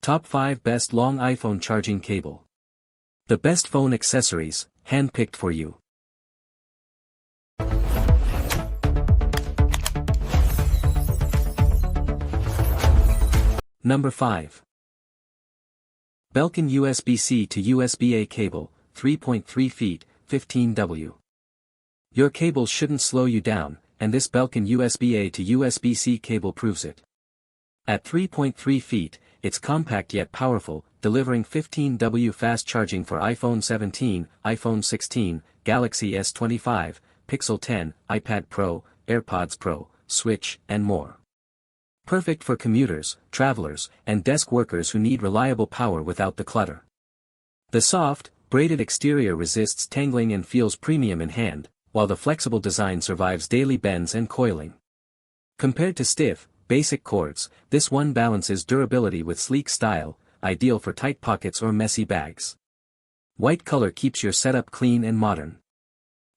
Top 5 Best Long iPhone Charging Cable. The best phone accessories, handpicked for you. Number 5. Belkin USB-C to USB-A cable, 3.3 feet, 15W. Your cable shouldn't slow you down, and this Belkin USB-A to USB-C cable proves it. At 3.3 feet, it's compact yet powerful, delivering 15W fast charging for iPhone 17, iPhone 16, Galaxy S25, Pixel 10, iPad Pro, AirPods Pro, Switch, and more. Perfect for commuters, travelers, and desk workers who need reliable power without the clutter. The soft, braided exterior resists tangling and feels premium in hand, while the flexible design survives daily bends and coiling. Compared to stiff, basic cords, this one balances durability with sleek style, ideal for tight pockets or messy bags. White color keeps your setup clean and modern.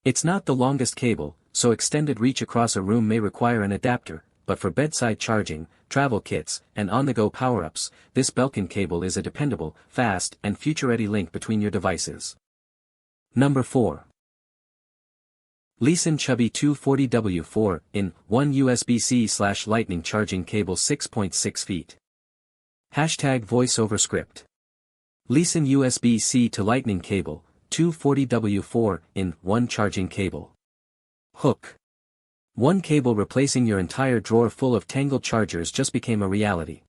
It's not the longest cable, so extended reach across a room may require an adapter, but for bedside charging, travel kits, and on-the-go power-ups, this Belkin cable is a dependable, fast, and future-ready link between your devices. Number 4. LISEN Chubby 240W4-in-1 USB-C/Lightning charging cable 6.6 feet. #VoiceOverScript. LISEN USB-C to Lightning cable, 240W4-in-1 charging cable. Hook. One cable replacing your entire drawer full of tangled chargers just became a reality.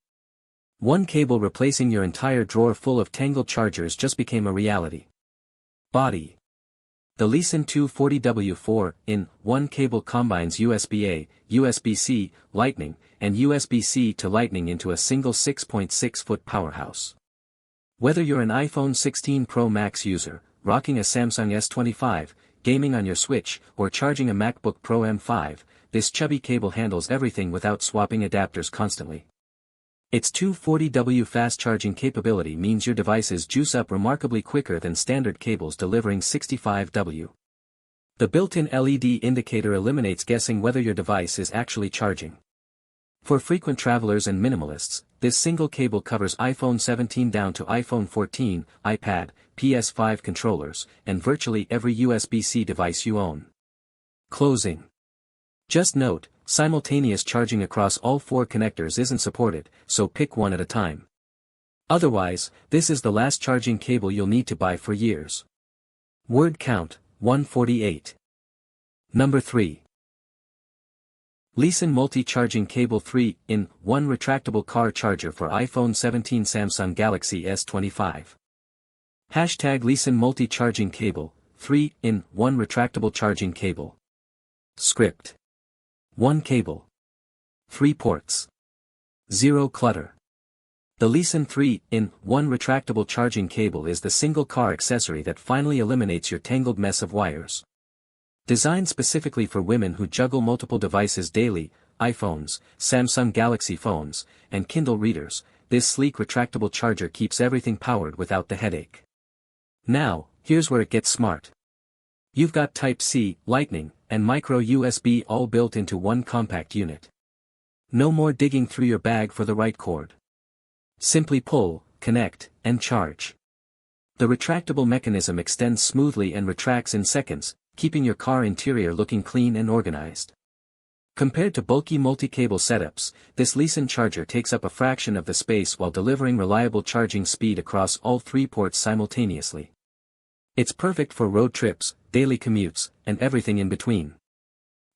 Body. The LISEN 240W4-in-1 cable combines USB-A, USB-C, Lightning, and USB-C to Lightning into a single 6.6-foot powerhouse. Whether you're an iPhone 16 Pro Max user, rocking a Samsung S25, gaming on your Switch, or charging a MacBook Pro M5, this Chubby cable handles everything without swapping adapters constantly. Its 240W fast charging capability means your devices juice up remarkably quicker than standard cables delivering 65W. The built-in LED indicator eliminates guessing whether your device is actually charging. For frequent travelers and minimalists, this single cable covers iPhone 17 down to iPhone 14, iPad, PS5 controllers, and virtually every USB-C device you own. Closing. Just note, simultaneous charging across all 4 connectors isn't supported, so pick one at a time. Otherwise, this is the last charging cable you'll need to buy for years. Word count, 148. Number 3. LISEN Multi-Charging Cable 3-in-1 Retractable Car Charger for iPhone 17 Samsung Galaxy S25. #LISEN Multi-Charging Cable, 3-in-1 Retractable Charging Cable. Script. 1 cable. 3 ports. 0 clutter. The LISEN 3-in-1 retractable charging cable is the single car accessory that finally eliminates your tangled mess of wires. Designed specifically for women who juggle multiple devices daily, iPhones, Samsung Galaxy phones, and Kindle readers, this sleek retractable charger keeps everything powered without the headache. Now, here's where it gets smart. You've got Type-C, Lightning, and micro USB all built into one compact unit. No more digging through your bag for the right cord. Simply pull, connect, and charge. The retractable mechanism extends smoothly and retracts in seconds, keeping your car interior looking clean and organized. Compared to bulky multi-cable setups, this LISEN charger takes up a fraction of the space while delivering reliable charging speed across all 3 ports simultaneously. It's perfect for road trips, daily commutes, and everything in between.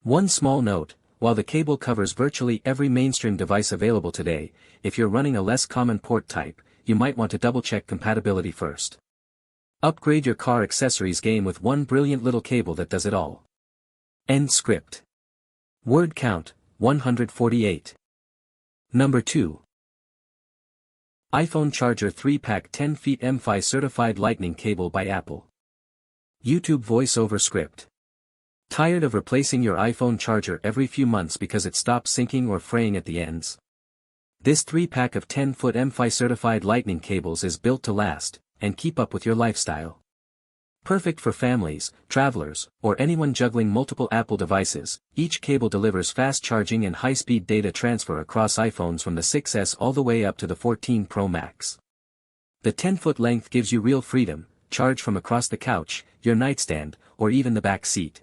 One small note, while the cable covers virtually every mainstream device available today, if you're running a less common port type, you might want to double-check compatibility first. Upgrade your car accessories game with one brilliant little cable that does it all. End script. Word count, 148. Number 2. iPhone Charger 3-pack 10 feet M5 certified Lightning cable by Apple. YouTube voice-over script. Tired of replacing your iPhone charger every few months because it stops syncing or fraying at the ends? This 3-pack of 10-foot M5 certified Lightning cables is built to last, and keep up with your lifestyle. Perfect for families, travelers, or anyone juggling multiple Apple devices, each cable delivers fast charging and high-speed data transfer across iPhones from the 6S all the way up to the 14 Pro Max. The 10-foot length gives you real freedom, charge from across the couch, your nightstand, or even the back seat.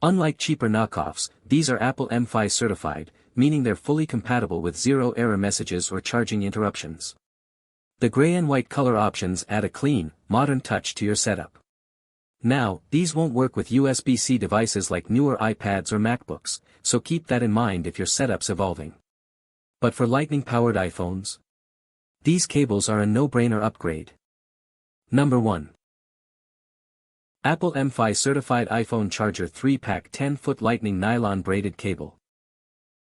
Unlike cheaper knockoffs, these are Apple 𝗕𝗙 certified, meaning they're fully compatible with zero error messages or charging interruptions. The gray and white color options add a clean, modern touch to your setup. Now, these won't work with USB-C devices like newer iPads or MacBooks, so keep that in mind if your setup's evolving. But for lightning-powered iPhones, these cables are a no-brainer upgrade. Number 1. Apple 𝗕𝗙 certified iPhone charger 3-pack 10-foot lightning nylon braided cable.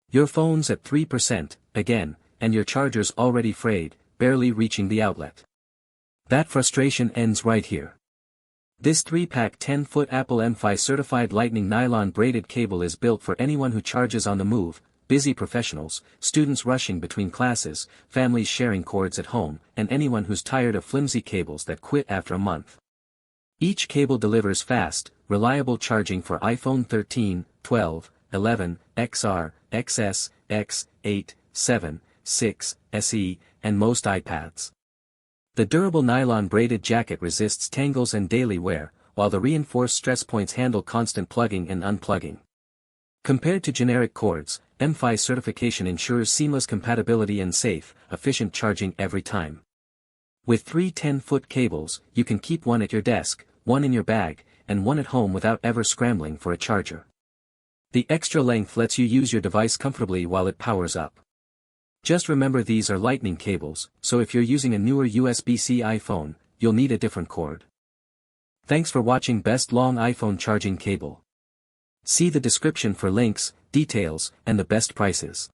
Your phone's at 3%, again, and your charger's already frayed, barely reaching the outlet. That frustration ends right here. This 3-pack 10-foot Apple 𝗕𝗙 certified lightning nylon braided cable is built for anyone who charges on the move, busy professionals, students rushing between classes, families sharing cords at home, and anyone who's tired of flimsy cables that quit after a month. Each cable delivers fast, reliable charging for iPhone 13, 12, 11, XR, XS, X, 8, 7, 6, SE, and most iPads. The durable nylon braided jacket resists tangles and daily wear, while the reinforced stress points handle constant plugging and unplugging. Compared to generic cords, 𝗕𝗙 certification ensures seamless compatibility and safe, efficient charging every time. With 3 10-foot cables, you can keep one at your desk, one in your bag, and one at home without ever scrambling for a charger. The extra length lets you use your device comfortably while it powers up. Just remember these are lightning cables, so if you're using a newer USB-C iPhone, you'll need a different cord. Thanks for watching Best Long iPhone Charging Cable. See the description for links, details, and the best prices.